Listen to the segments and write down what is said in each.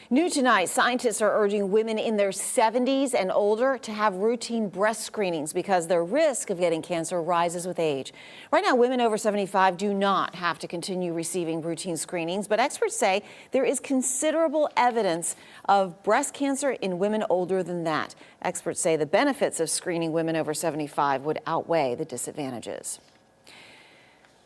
New tonight, scientists are urging women in their 70s and older to have routine breast screenings because their risk of getting cancer rises with age. Right now, women over 75 do not have to continue receiving routine screenings, but experts say there is considerable evidence of breast cancer in women older than that. Experts say the benefits of screening women over 75 would outweigh the disadvantages.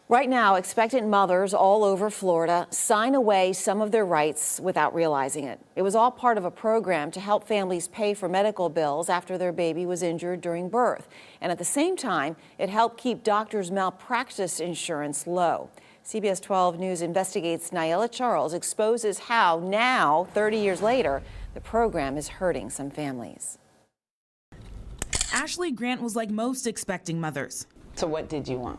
Right now, expectant mothers all over Florida sign away some of their rights without realizing it. It was all part of a program to help families pay for medical bills after their baby was injured during birth. And at the same time, it helped keep doctors' malpractice insurance low. CBS 12 News investigates. Niala Charles exposes how now, 30 years later, the program is hurting some families. Ashley Grant was like most expecting mothers. So what did you want?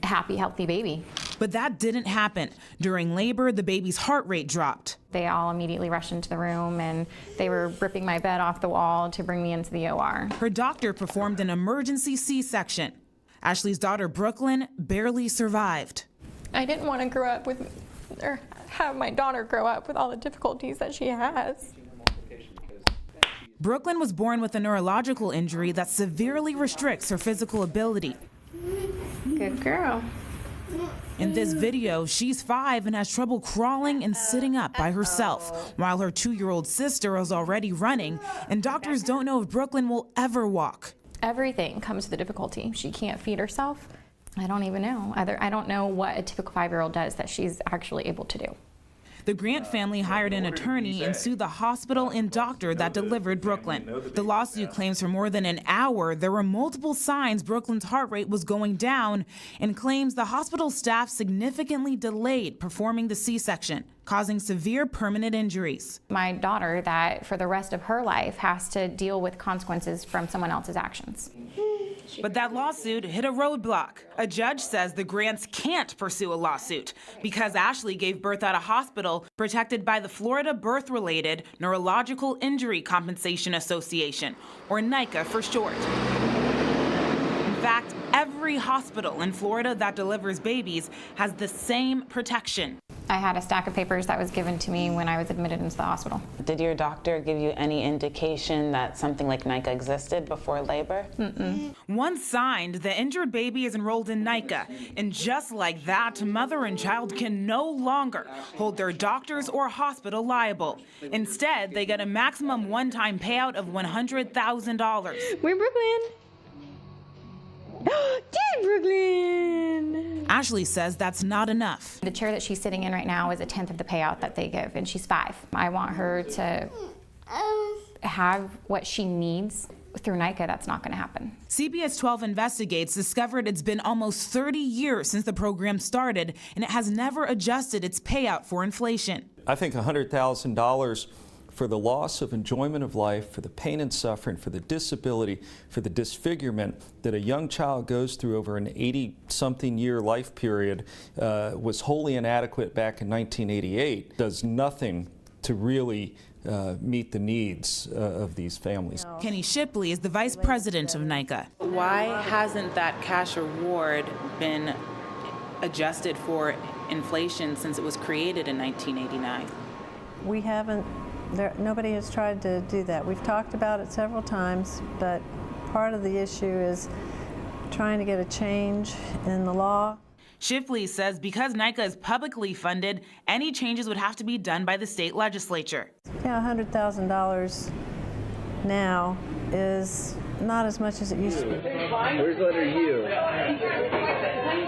Happy, healthy baby. But that didn't happen. During labor, the baby's heart rate dropped. They all immediately rushed into the room and they were ripping my bed off the wall to bring me into the OR. Her doctor performed an emergency C-section. Ashley's daughter, Brooklyn, barely survived. I didn't want to grow up with, or have my daughter grow up with all the difficulties that she has. Brooklyn was born with a neurological injury that severely restricts her physical ability. Good girl. In this video, she's 5 and has trouble crawling and sitting up by herself, while her 2-year-old sister is already running, and doctors don't know if Brooklyn will ever walk. Everything comes with the difficulty. She can't feed herself. I don't even know. I don't know what a typical 5-year-old does that she's actually able to do. The Grant family hired an attorney and sued the hospital and doctor that delivered Brooklyn. The lawsuit claims for more than an hour there were multiple signs Brooklyn's heart rate was going down and claims the hospital staff significantly delayed performing the C-section, causing severe permanent injuries. My daughter, that for the rest of her life has to deal with consequences from someone else's actions. But that lawsuit hit a roadblock. A judge says the Grants can't pursue a lawsuit because Ashley gave birth at a hospital protected by the Florida Birth-Related Neurological Injury Compensation Association, or NICA for short. In fact, every hospital in Florida that delivers babies has the same protection. I had a stack of papers that was given to me when I was admitted into the hospital. Did your doctor give you any indication that something like NICA existed before labor? Mm-mm. Once signed, the injured baby is enrolled in NICA, and just like that, mother and child can no longer hold their doctors or hospital liable. Instead, they get a maximum one-time payout of $100,000. We're Brooklyn. Dear Brooklyn! Ashley says that's not enough. The chair that she's sitting in right now is 1/10 of the payout that they give, and she's 5. I want her to have what she needs through NICA. That's not going to happen. CBS 12 Investigates discovered it's been almost 30 years since the program started, and it has never adjusted its payout for inflation. I think $100,000 for the loss of enjoyment of life, for the pain and suffering, for the disability, for the disfigurement that a young child goes through over an 80-something year life period was wholly inadequate back in 1988, does nothing to really meet the needs of these families. Kenny Shipley is the vice president of NICA. Why hasn't that cash award been adjusted for inflation since it was created in 1989? We haven't. Nobody has tried to do that. We've talked about it several times, but part of the issue is trying to get a change in the law. Shipley says because NICA is publicly funded, any changes would have to be done by the state legislature. Yeah, $100,000 now is not as much as it used to be. Where's letter U?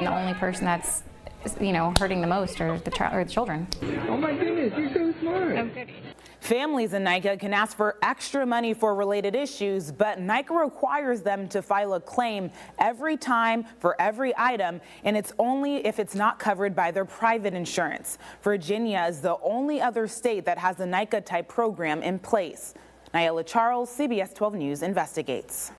The only person that's, hurting the most are the children. Oh my goodness, you're so smart. Okay. Families in NICA can ask for extra money for related issues, but NICA requires them to file a claim every time for every item, and it's only if it's not covered by their private insurance. Virginia is the only other state that has a NICA-type program in place. Niala Charles, CBS 12 News investigates.